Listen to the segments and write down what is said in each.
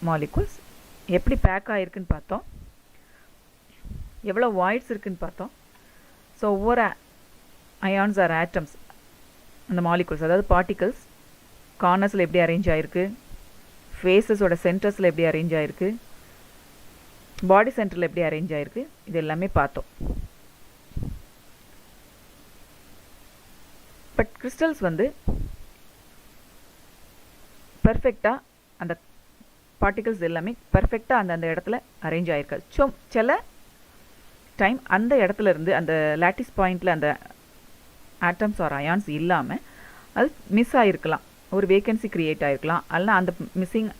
Molecules எப்படி back ஆகிருக்குன்னு பார்த்தோம், எவ்வளோ வாய்ட்ஸ் இருக்குதுன்னு பார்த்தோம். ஸோ ஒவ்வொரு அயான்ஸ் ஆர் ஆட்டம்ஸ் அந்த மாலிகுல்ஸ் அதாவது பார்ட்டிகல்ஸ் கார்னர்ஸில் எப்படி அரேஞ்ச் ஆகிருக்கு, ஃபேஸஸோட சென்டர்ஸில் எப்படி அரேஞ்ச் ஆகிருக்கு, பாடி சென்டரில் எப்படி அரேஞ்ச் ஆகிருக்கு, இது எல்லாமே பார்த்தோம். பட் கிறிஸ்டல்ஸ் வந்து பர்ஃபெக்டாக அந்த பார்ட்டிகல்ஸ் எல்லாமே பர்ஃபெக்டாக அந்தந்த இடத்துல அரேஞ்ச் ஆகிருக்காது. ஸோ சில டைம் அந்த இடத்துல இருந்து அந்த லாட்டிஸ் பாயிண்டில் அந்த ஆட்டம்ஸ் ஆர் அயான்ஸ் இல்லாமல் அது மிஸ் ஆகிருக்கலாம், ஒரு வேக்கன்சி க்ரியேட் ஆகிருக்கலாம், அல்ல அந்த மிஸ்ஸிங்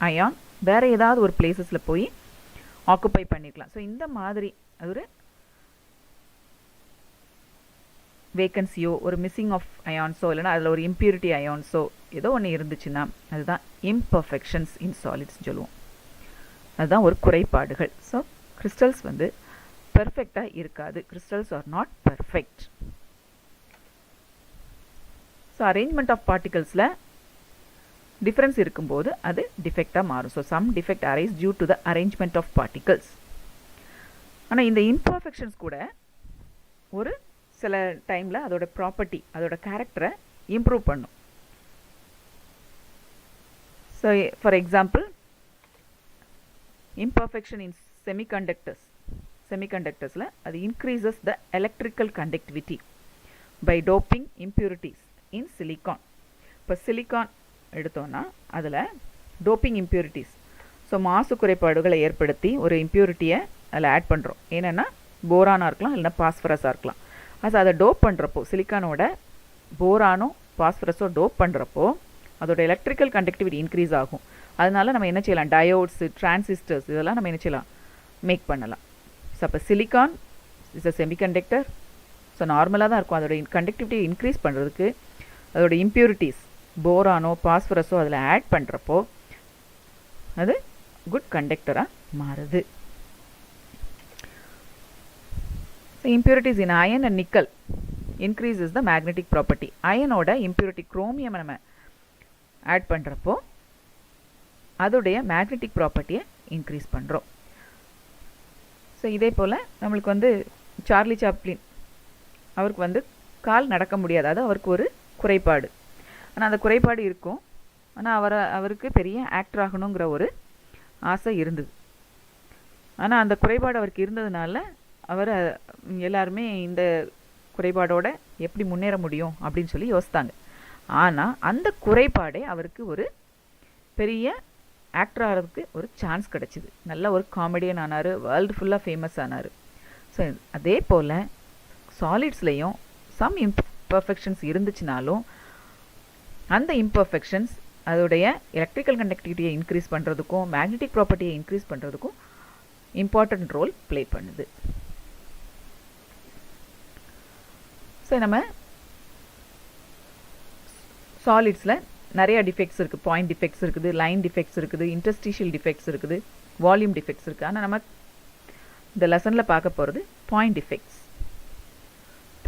அயான் வேறு ஏதாவது ஒரு பிளேசஸில் போய் ஆக்குப்பை பண்ணிக்கலாம். ஸோ இந்த மாதிரி அது ஒரு வேக்கன்சியோ ஒரு மிஸ்ஸிங் ஆஃப் அயான்ஸோ இல்லைனா அதில் ஒரு இம்ப்யூரிட்டி அயான்ஸோ ஏதோ ஒன்று இருந்துச்சுன்னா அதுதான் இம்பர்ஃபெக்ஷன்ஸ் இன் சாலிட்ஸ் சொல்லுவோம். அதுதான் ஒரு குறைபாடுகள். ஸோ கிறிஸ்டல்ஸ் வந்து பெர்ஃபெக்டாக இருக்காது. Crystals are not perfect. So arrangement of பார்ட்டிகல்ஸில் டிஃப்ரென்ஸ் இருக்கும்போது அது டிஃபெக்டாக மாறும். So some defect arise due to the arrangement of particles. ஆனால் இந்த இம்பர்ஃபெக்ஷன்ஸ் கூட ஒரு சில டைமில் அதோட ப்ராப்பர்ட்டி அதோட கேரக்டரை இம்ப்ரூவ் பண்ணும். So for example imperfection in செமிகண்டக்டர்ஸில் அது increases the electrical conductivity by doping impurities in silicon. இப்போ சிலிக்கான் எடுத்தோன்னா அதில் டோப்பிங் இம்ப்யூரிட்டிஸ், ஸோ மாசு குறைபாடுகளை ஏற்படுத்தி ஒரு இம்ப்யூரிட்டியை அதில் ஆட் பண்ணுறோம். ஏன்னா போரானாக இருக்கலாம் இல்லைனா பாஸ்பரஸாக இருக்கலாம். அதை டோப் பண்ணுறப்போ சிலிக்கானோட போரானோ பாஸ்பரஸோ டோப் பண்ணுறப்போ அதோட எலக்ட்ரிக்கல் கண்டக்டிவிட்டி இன்க்ரீஸ் ஆகும். அதனால நம்ம என்ன செய்யலாம், டயோட்ஸு டிரான்சிஸ்டர்ஸ் இதெல்லாம் நம்ம என்ன செய்யலாம், மேக் பண்ணலாம். ஸோ அப்போ silicon is a semiconductor. So நார்மலாக தான் இருக்கும். அதோட கண்டக்டிவிட்டி இன்க்ரீஸ் பண்ணுறதுக்கு அதோட இம்ப்யூரிட்டிஸ் போரானோ பாஸ்பரஸோ அதில் ஆட் பண்ணுறப்போ அது குட் கண்டக்டராக மாறுது. So impurities in iron and nickel increases the magnetic property. அயனோட இம்ப்யூரிட்டி குரோமியம் நம்ம ஆட் பண்ணுறப்போ அதோடைய மேக்னெட்டிக் ப்ராப்பர்ட்டியை இன்க்ரீஸ் பண்ணுறோம். ஸோ இதே போல் நம்மளுக்கு வந்து சார்லி சாப்ளின் அவருக்கு வந்து கால் நடக்க முடியாது, அது அவருக்கு ஒரு குறைபாடு. ஆனால் அந்த குறைபாடு இருக்கும். ஆனால் அவருக்கு பெரிய ஆக்டர் ஆகணுங்கிற ஒரு ஆசை இருந்தது. ஆனால் அந்த குறைபாடு அவருக்கு இருந்ததுனால அவர் எல்லாருமே இந்த குறைபாடோட எப்படி முன்னேற முடியும் அப்படின்னு சொல்லி யோசித்தாங்க. ஆனால் அந்த குறைபாடே அவருக்கு ஒரு பெரிய ஆக்டர் ஆகிறதுக்கு ஒரு சான்ஸ் கிடச்சிது. நல்ல ஒரு காமெடியன் ஆனார், வேர்ல்டு ஃபுல்லாக ஃபேமஸ் ஆனார். ஸோ அதே போல் சாலிட்ஸ்லேயும் சம் இம்பர்ஃபெக்ஷன்ஸ் இருந்துச்சுனாலும் அந்த இம்பர்ஃபெக்ஷன்ஸ் அதோடைய எலக்ட்ரிக்கல் கண்டக்டிவிட்டியை இன்க்ரீஸ் பண்ணுறதுக்கும் மேக்னெட்டிக் ப்ராப்பர்ட்டியை இன்க்ரீஸ் பண்ணுறதுக்கும் இம்பார்ட்டன்ட் ரோல் ப்ளே பண்ணுது. ஸோ நம்ம சாலிட்ஸில் நிறையா டிஃபெக்ட்ஸ் இருக்குது. பாயிண்ட் டிஃபெக்ட்ஸ் இருக்குது, லைன் டிஃபெக்ட்ஸ் இருக்குது, இன்டர்ஸ்டிஷியல் டிஃபெக்ட்ஸ் இருக்குது, வால்யூம் டிஃபெக்ட்ஸ் இருக்குது. ஆனால் நம்ம இந்த லெசனில் பார்க்க போகிறது பாயிண்ட் டிஃபெக்ட்ஸ்.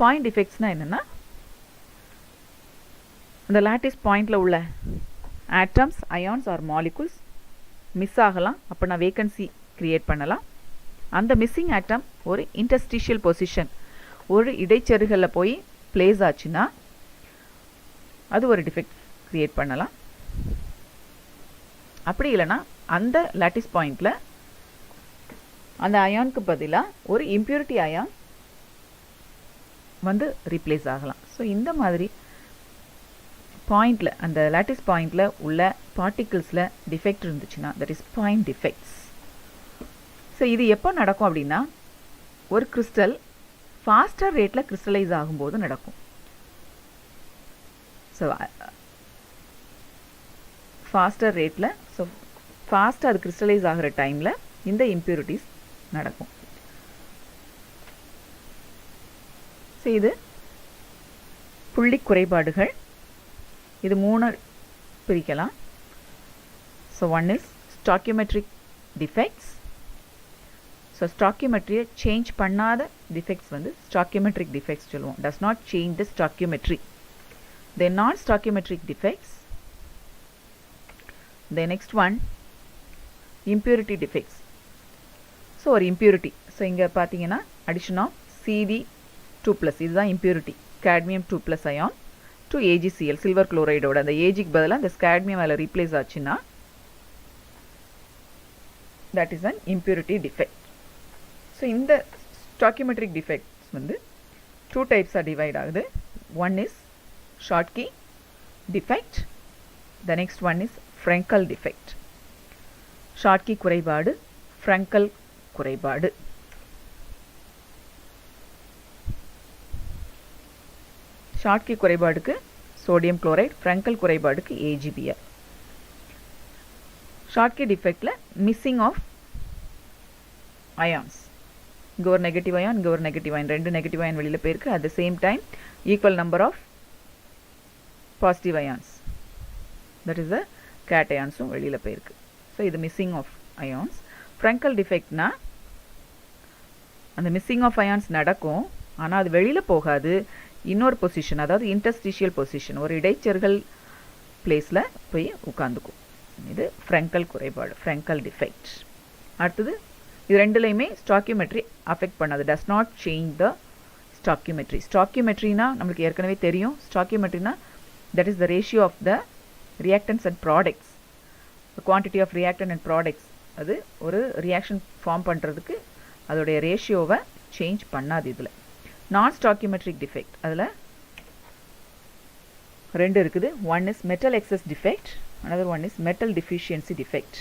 பாயிண்ட் டிஃபெக்ட்ஸ்னால் என்னென்னா அந்த லாட்டிஸ் பாயிண்டில் உள்ள atoms ions or molecules miss ஆகலாம். அப்போ நான் வேக்கன்சி க்ரியேட் பண்ணலாம். அந்த மிஸ்ஸிங் ஆட்டம் ஒரு இன்டர்ஸ்டிஷியல் பொசிஷன் ஒரு இடைச்செருகளில் போய் பிளேஸ் ஆச்சுன்னா அது ஒரு டிஃபெக்ட் க்ரியேட் பண்ணலாம். அப்படி இல்லைனா அந்த லாட்டிஸ் பாயிண்டில் அந்த அயானுக்கு பதிலாக ஒரு இம்ப்யூரிட்டி அயான் வந்து ரீப்ளேஸ் ஆகலாம். ஸோ இந்த மாதிரி பாயிண்டில் அந்த லாட்டிஸ் பாயிண்டில் உள்ள பார்ட்டிகிள்ஸில் டிஃபெக்ட் இருந்துச்சுன்னா that is point defects. So இது எப்போ நடக்கும் அப்படின்னா ஒரு கிறிஸ்டல் ஃபாஸ்டர் ரேட்டில் கிறிஸ்டலைஸ் ஆகும்போது நடக்கும். ஸோ ஃபாஸ்டர் ரேட்டில் ஸோ ஃபாஸ்ட்டாக அது கிறிஸ்டலைஸ் ஆகிற டைமில் இந்த இம்ப்யூரிட்டிஸ் நடக்கும். ஸோ இது புள்ளி குறைபாடுகள். இது 3 பிரிக்கலாம். So one is stoichiometric defects. So ஸ்டாக்கியோமெட்ரியை சேஞ்ச் பண்ணாத டிஃபெக்ட்ஸ் வந்து ஸ்டாக்கியோமெட்ரிக் டிஃபெக்ட்ஸ் சொல்லுவோம். Does not change the stoichiometry. They are non stoichiometric defects. The next one impurity defects. So ஒரு impurity. ஸோ இங்கே பார்த்தீங்கன்னா addition of CD2+, இதுதான் impurity, cadmium 2+ ion to AgCl, silver chloride ஓட அந்த Agக்கு பதிலாக அந்த cadmium அதில் replace ஆச்சுன்னா that is an impurity defect. So இந்த stoichiometric defects வந்து 2 types divide ஆகுது. One is Schottky defect, the next one is Frenkel defect. Schottky குறைபாடு, Frenkel குறைபாடு. Schottky குறைபாடுக்கு sodium chloride, Frenkel குறைபாடுக்கு AgBr. Schottky defectல missing of ions. இங்க ஒரு negative ion, இங்க ஒரு negative ion, ரெண்டு நெகட்டிவ் அயான் வெளியில போயிருக்கு. at the same time equal number of positive ions, that is the cations வெளியில போயிருக்கு. so இது missing of ions. Frenkel defect னா அந்த missing of ions நடக்கும், ஆனா அது வெளியில போகாது, இன்னொரு பொசிஷன், அதாவது interstitial position, ஒரு இடைச்செருகல் பிளேஸ்ல போய் உட்கார்ந்துக்கும். இது Frenkel குறைபாடு, Frenkel defect. அடுத்தது இது ரெண்டுலையுமே stoichiometry affect பண்ணாது, does not change the stoichiometry. stoichiometryனா நமக்கு ஏற்கனவே தெரியும். stoichiometryனா that is the ratio of the reactants and products, the quantity of reactant and products. அது ஒரு ரியாக்ஷன் ஃபார்ம் பண்ணுறதுக்கு அதோடைய ரேஷியோவை சேஞ்ச் பண்ணாது. இதில் நான் stoichiometric defect அதில் ரெண்டு இருக்குது. one is metal excess defect, another one is metal deficiency defect.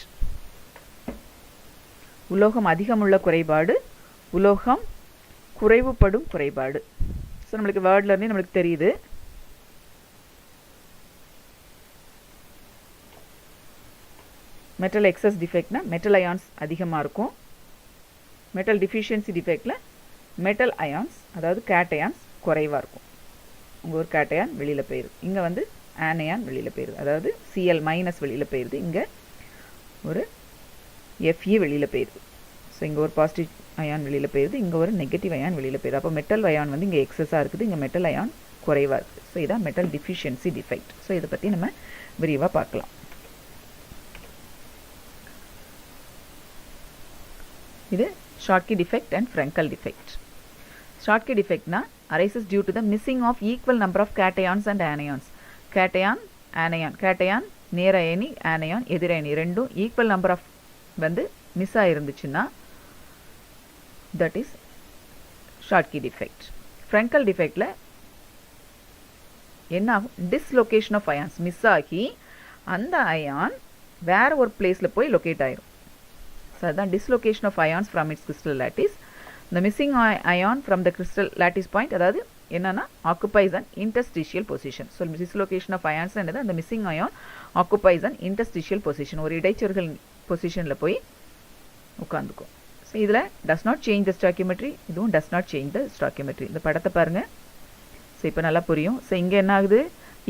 உலோகம் அதிகமுள்ள குறைபாடு, உலோகம் குறைவுபடும் குறைபாடு. ஸோ நம்மளுக்கு வேர்ட்ல இருந்தே நம்மளுக்கு தெரியுது. மெட்டல் எக்ஸஸ் டிஃபெக்ட்னா மெட்டல் அயான்ஸ் அதிகமாக இருக்கும். மெட்டல் டிஃபிஷியன்சி டிஃபெக்டில் மெட்டல் அயான்ஸ், அதாவது கேட்டயான்ஸ் குறைவாக இருக்கும். இங்கே ஒரு கேட்டயான் வெளியில் போயிடுது, இங்கே வந்து ஆனயான் வெளியில் போயிடுது, அதாவது Cl- வெளியில் போயிடுது, இங்கே ஒரு Fe வெளியில் போயிடுது. ஸோ இங்கே ஒரு பாசிட்டிவ் அயான் வெளியில் போயிடுது, இங்கே ஒரு நெகட்டிவ் அயான் வெளியில் போயிடுது. அப்போ மெட்டல் அயான் வந்து இங்கே எக்ஸஸாக இருக்குது, இங்கே மெட்டல் அயான் குறைவாக இருக்குது. ஸோ இதான் மெட்டல் டிஃபிஷியன்சி டிஃபெக்ட். ஸோ இதை பற்றி நம்ம விரிவாக பார்க்கலாம். இது Schottky defect and Frenkel defect. Schottky defect na arises due to the missing of equal number of cations and anions. Cation, anion, cation நேர் அயனி, anion எதிர் அயனி, ரெண்டும் ஈக்குவல் நம்பர் ஆஃப் வந்து மிஸ் ஆயிருந்துச்சுன்னா that is Schottky defect. Frenkel defectல என்ன ஆகும், டிஸ்லொகேஷன் ஆஃப் அயான்ஸ் மிஸ் ஆகி அந்த அயான் வேற ஒரு பிளேஸில் போய் லொக்கேட் ஆயிரும். ஸோ அதுதான் dislocation of ions from its crystal lattice. The missing ion from the crystal lattice point, அதாவது என்னன்னா occupies an interstitial position. So dislocation of ions என்னது, அந்த missing ion occupies an interstitial position, ஒரு இடைச்செருகல் பொசிஷனில் போய் உட்காந்துக்கும். So இதில் does not change the stoichiometry, இதுவும் does not change the stoichiometry. இந்த படத்தை பாருங்க. ஸோ இப்போ நல்லா புரியும். ஸோ இங்கே என்ன ஆகுது,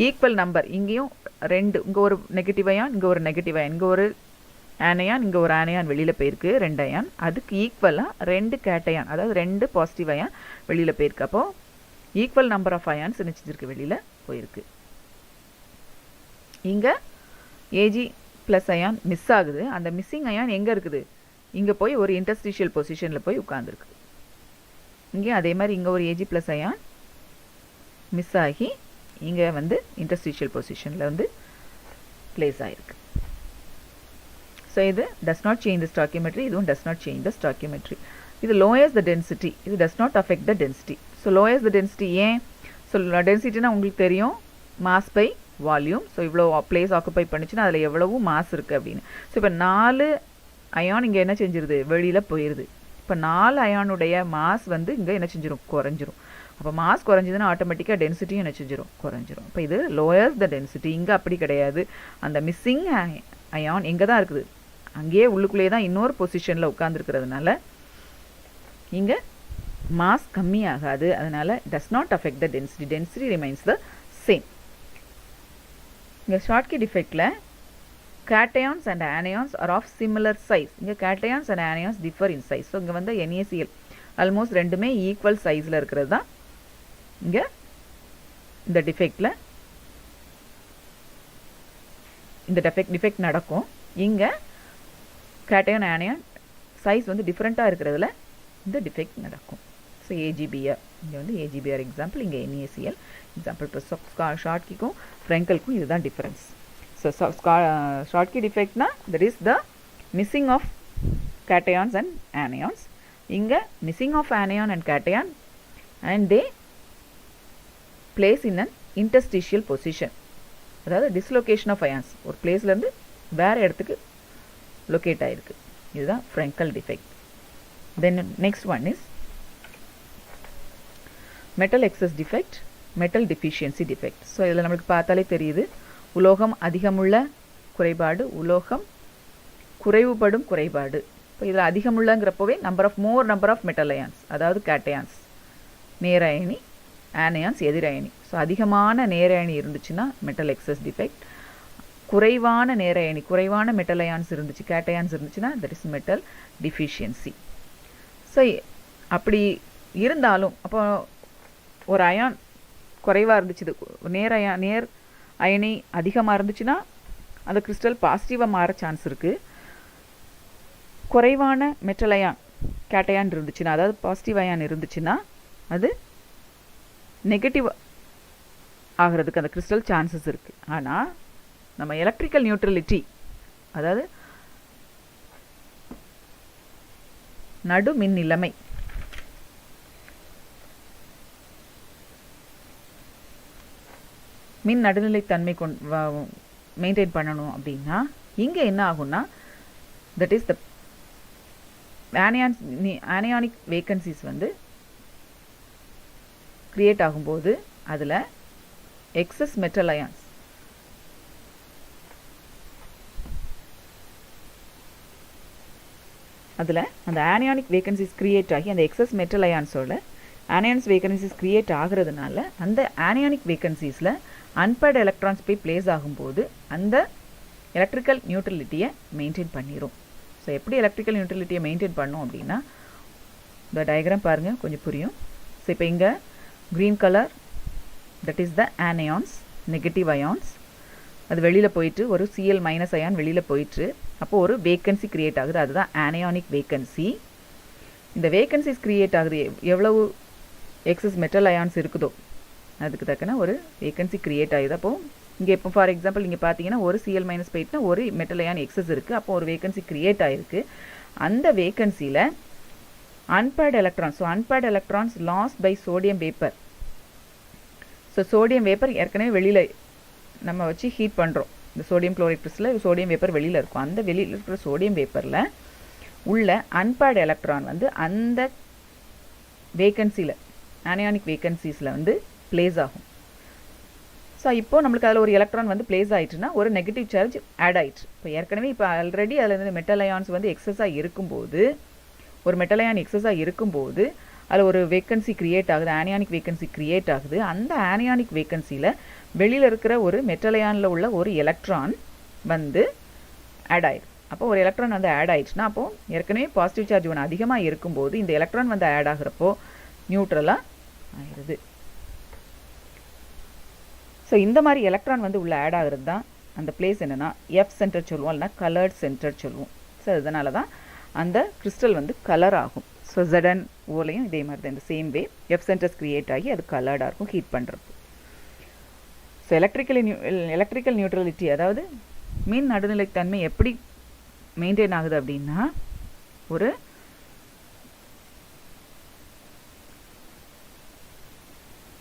ஈக்குவல் நம்பர், இங்கேயும் ரெண்டு, இங்கே ஒரு நெகட்டிவ் அயான், இங்கே ஒரு நெகட்டிவ் அயான், இங்கே ஒரு ஆனயான், இங்கே ஒரு ஆனயான் வெளியில் போயிருக்கு, ரெண்டு அயான். அதுக்கு ஈக்குவலாக ரெண்டு கேட்டயான், அதாவது ரெண்டு பாசிட்டிவ் அயான் வெளியில் போயிருக்கு. அப்போது ஈக்குவல் நம்பர் ஆஃப் அயான்ஸ் நினச்சிருக்கு வெளியில் போயிருக்கு. இங்கே Ag+ அயான் மிஸ் ஆகுது. அந்த மிஸ்ஸிங் அயான் எங்கே இருக்குது, இங்கே போய் ஒரு இன்டர்ஸ்டிஷியல் பொசிஷனில் போய் உட்காந்துருக்கு. இங்கே அதே மாதிரி இங்கே ஒரு Ag+ அயான் மிஸ் ஆகி இங்கே வந்து இன்டர்ஸ்டிஷியல் பொசிஷனில் வந்து பிளேஸ் ஆகிருக்கு. ஸோ இது does not change the stoichiometry, இதுவும் does not change the stoichiometry. இது lowers the density, இது does not affect the density. So lowers the density ஏன், ஸோ டென்சிட்டினா உங்களுக்கு தெரியும், மாஸ் பை வால்யூம். ஸோ இவ்வளோ பிளேஸ் ஆக்குப்பை பண்ணிச்சுன்னா அதில் எவ்வளவு மாஸ் இருக்குது அப்படின்னு. ஸோ இப்போ 4 அயான் இங்கே என்ன செஞ்சிருது, வெளியில் போயிடுது. இப்போ 4 அயானுடைய மாஸ் வந்து இங்கே என்ன செஞ்சிடும், குறைஞ்சிரும். அப்போ மாஸ் குறைஞ்சதுன்னா ஆட்டோமேட்டிக்காக டென்சிட்டியும் என்ன செஞ்சிடும், குறைஞ்சிரும். இப்போ இது லோயர்ஸ் த டென்சிட்டி. இங்கே அப்படி கிடையாது, அந்த மிஸ்ஸிங் அயான் எங்கே தான் இருக்குது, அங்கேயே உள்ளுக்குள்ளேயே தான் இன்னொரு பொசிஷனில் உட்காந்துருக்கிறதுனால இங்கே மாஸ் கம்மியாகாது. அதனால் does not affect the density, density remains the same. இங்கே Schottky டிஃபெக்டில் cations and anions are of similar size. இங்கே cations and anions differ in size. So இங்கே வந்து NaCl ஆல்மோஸ்ட் ரெண்டுமே ஈக்குவல் சைஸில் இருக்கிறது தான் இங்கே இந்த டிஃபெக்டில் இந்த டிஃபெக்ட் நடக்கும். இங்கே கேட்டையான் ஆனியான் சைஸ் வந்து டிஃப்ரெண்ட்டாக இருக்கிறதுல இந்த டிஃபெக்ட் நடக்கும். ஸோ ஏஜிபிஆர் இங்கே வந்து ஏஜிபிஆர் எக்ஸாம்பிள், இங்கே NaCl எக்ஸாம்பிள். இப்போ ஷார்ட்கிக்கும் ஃப்ரெங்கலுக்கும் இதுதான் டிஃப்ரென்ஸ். ஸோ ஷார்ட்கி டிஃபெக்ட்னா that is the missing of cations and anions. இங்கே missing of anion and cation and they place in an interstitial position, அதாவது டிஸ்லொகேஷன் ஆஃப் அயான்ஸ் ஒரு பிளேஸ்லேருந்து வேறு இடத்துக்கு லொக்கேட் ஆகிருக்கு. இதுதான் Frenkel defect. Then next one is metal excess defect, metal deficiency defect. So இதில் நம்மளுக்கு பார்த்தாலே தெரியுது, உலோகம் அதிகமுள்ள குறைபாடு, உலோகம் குறைவுபடும் குறைபாடு. இப்போ இதில் அதிகமுள்ளங்கிறப்போவே நம்பர் ஆஃப் மெட்டல் அயான்ஸ், அதாவது கேட்டையான்ஸ் நேர் அயனி, ஆனியான்ஸ் எதிரயனி. ஸோ அதிகமான நேர் அயனி இருந்துச்சுன்னா மெட்டல் எக்ஸஸ் டிஃபெக்ட், குறைவான நேர அயனி, குறைவான மெட்டல் அயான்ஸ் இருந்துச்சு, கேட்டையான்ஸ் இருந்துச்சுன்னா that is metal deficiency. So அப்படி இருந்தாலும் அப்போ ஒரு அயான் குறைவாக இருந்துச்சு, நேர் அயனி அதிகமாக இருந்துச்சுன்னா அந்த கிறிஸ்டல் பாசிட்டிவாக மாற சான்ஸ் இருக்குது. குறைவான மெட்டல் அயான் கேட்டையான் இருந்துச்சுன்னா, அதாவது பாசிட்டிவ் அயான் இருந்துச்சுன்னா அது நெகட்டிவ் ஆகிறதுக்கு அந்த கிறிஸ்டல் சான்சஸ் இருக்குது. ஆனால் நம்ம எலக்ட்ரிக்கல் நியூட்ரலிட்டி, அதாவது நடு மின் நிலைமை, மின் நடுநிலைத்தன்மை மெயின்டைன் பண்ணணும் அப்படின்னா இங்கே என்ன ஆகும்னா that is the anionic vacancies வந்து கிரியேட் ஆகும்போது அதில் எக்ஸஸ் மெட்டல் அயான்ஸ், அதில் அந்த ஆனியானிக் வேக்கன்சிஸ் கிரியேட் ஆகி அந்த எக்ஸஸ் மெட்டல் அயான்ஸோட ஆனியான்ஸ் வேக்கன்சிஸ் கிரியேட் ஆகிறதுனால அந்த ஆனியானிக் வேக்கன்சிஸில் அன்பேர்டு எலக்ட்ரான்ஸ் போய் பிளேஸ் ஆகும்போது அந்த எலக்ட்ரிக்கல் நியூட்ரலிட்டியை மெயின்டைன் பண்ணிடும். ஸோ எப்படி எலக்ட்ரிக்கல் நியூட்ரலிட்டியை மெயின்டைன் பண்ணோம் அப்படின்னா இந்த டயக்ராம் பாருங்கள், கொஞ்சம் புரியும். ஸோ இப்போ இங்கே green colour that is the anions, negative ions, அது வெளியில் போயிட்டு ஒரு Cl மைனஸ் அயான் வெளியில் போயிட்டு அப்போது ஒரு வேக்கன்சி க்ரியேட் ஆகுது, அதுதான் ஆனியானிக் வேக்கன்சி. இந்த வேக்கன்சிஸ் க்ரியேட் ஆகுது எவ்வளவு எக்ஸஸ் மெட்டல் அயான்ஸ் இருக்குதோ அதுக்கு தக்கன ஒரு வேக்கன்சி க்ரியேட் ஆகுது. அப்போது இங்கே இப்போ ஃபார் எக்ஸாம்பிள் இங்கே பார்த்தீங்கன்னா ஒரு Cl மைனஸ் போயிட்டுனா ஒரு மெட்டல் அயான் எக்ஸஸ் இருக்குது, அப்போ ஒரு வேக்கன்சி க்ரியேட் ஆகிருக்கு. அந்த வேக்கன்சியில் unpaired electrons, so unpaired electrons lost by sodium vapour. So sodium vapour ஏற்கனவே வெளியில் நம்ம வச்சு ஹீட் பண்ணுறோம், இந்த சோடியம் குளோரைட் கிறிஸ்டலில் சோடியம் வேப்பர் வெளியில் இருக்கும். அந்த வெளியில் இருக்கிற சோடியம் வேப்பரில் உள்ள அன்பேர்டு எலக்ட்ரான் வந்து அந்த வேக்கன்சியில் ஆனியானிக் வேக்கன்சிஸில் வந்து பிளேஸ் ஆகும். ஸோ இப்போது நம்மளுக்கு அதில் ஒரு எலக்ட்ரான் வந்து பிளேஸ் ஆகிட்டுனா ஒரு நெகட்டிவ் சார்ஜ் ஆட் ஆகிட்டு. இப்போ ஏற்கனவே இப்போ ஆல்ரெடி அதில் இருந்து மெட்டல் அயான்ஸ் வந்து எக்ஸஸாக இருக்கும்போது, ஒரு மெட்டல் அயான் எக்ஸஸாக இருக்கும்போது அதில் ஒரு வேக்கன்சி க்ரியேட் ஆகுது, ஆனியானிக் வேக்கன்சி க்ரியேட் ஆகுது. அந்த ஆனியானிக் வேக்கன்சியில் வெளியில் இருக்கிற ஒரு மெட்டல் அயானில் உள்ள ஒரு எலக்ட்ரான் வந்து ஆட் ஆகிடும். அப்போ ஒரு எலக்ட்ரான் வந்து ஆட் ஆகிடுச்சுன்னா அப்போது ஏற்கனவே பாசிட்டிவ் சார்ஜ் ஒன்று அதிகமாக இருக்கும்போது இந்த எலக்ட்ரான் வந்து ஆட் ஆகிறப்போ நியூட்ரலாக ஆயிடுது. ஸோ இந்த மாதிரி எலக்ட்ரான் வந்து உள்ளே ஆட் ஆகிறது தான் அந்த பிளேஸ் என்னென்னா எஃப் சென்டர் சொல்லுவோம், இல்லைனா கலர்ட் சென்டர் சொல்லுவோம். ஸோ இதனால தான் அந்த கிறிஸ்டல் வந்து கலர் ஆகும். ஸோ ZN ஓலையும் இதே மாதிரி தான், இந்த same way F centres create ஆகி அது கலர்டாக இருக்கும் ஹீட் பண்ணுறப்போ. ஸோ எலக்ட்ரிக்கல் நியூட்ரலிட்டி, அதாவது மின் நடுநிலைத்தன்மை எப்படி மெயின்டைன் ஆகுது அப்படின்னா ஒரு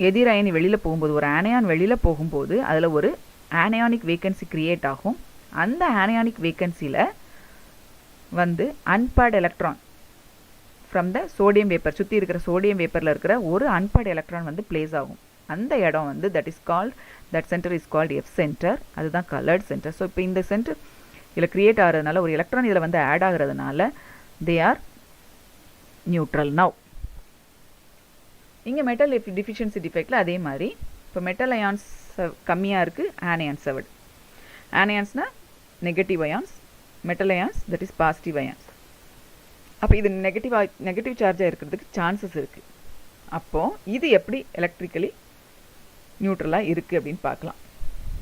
எதிர் அயனி வெளியில் போகும்போது, ஒரு ஆனியான் வெளியில் போகும்போது அதில் ஒரு ஆனியானிக் வேக்கன்சி க்ரியேட் ஆகும். அந்த ஆனியானிக் வேக்கன்சியில் வந்து unpaired electron from the sodium vapour, சுற்றி இருக்கிற சோடியம் வேப்பரில் இருக்கிற ஒரு அன்பேர்டு எலக்ட்ரான் வந்து பிளேஸ் ஆகும். அந்த இடம் வந்து that centre is called F centre, அதுதான் கலர்ட் சென்டர். ஸோ இப்போ இந்த சென்டர் இதில் க்ரியேட் ஆகிறதுனால ஒரு எலக்ட்ரான் இதில் வந்து ஆட் ஆகிறதுனால தே ஆர் நியூட்ரல் நவ். இங்கே மெட்டல் டிஃபிஷியன்சி டிஃபெக்டில் அதே மாதிரி இப்போ மெட்டல் அயான்ஸ் கம்மியாக இருக்குது, ஆனியான்ஸ் செவட். ஆனியான்ஸ்னால் negative ions, metal ions that is positive ions. அப்போ இது நெகட்டிவ் சார்ஜாக இருக்கிறதுக்கு சான்சஸ் இருக்குது. அப்போது இது எப்படி எலக்ட்ரிக்கலி நியூட்ரலாக இருக்குது அப்படின்னு பார்க்கலாம்.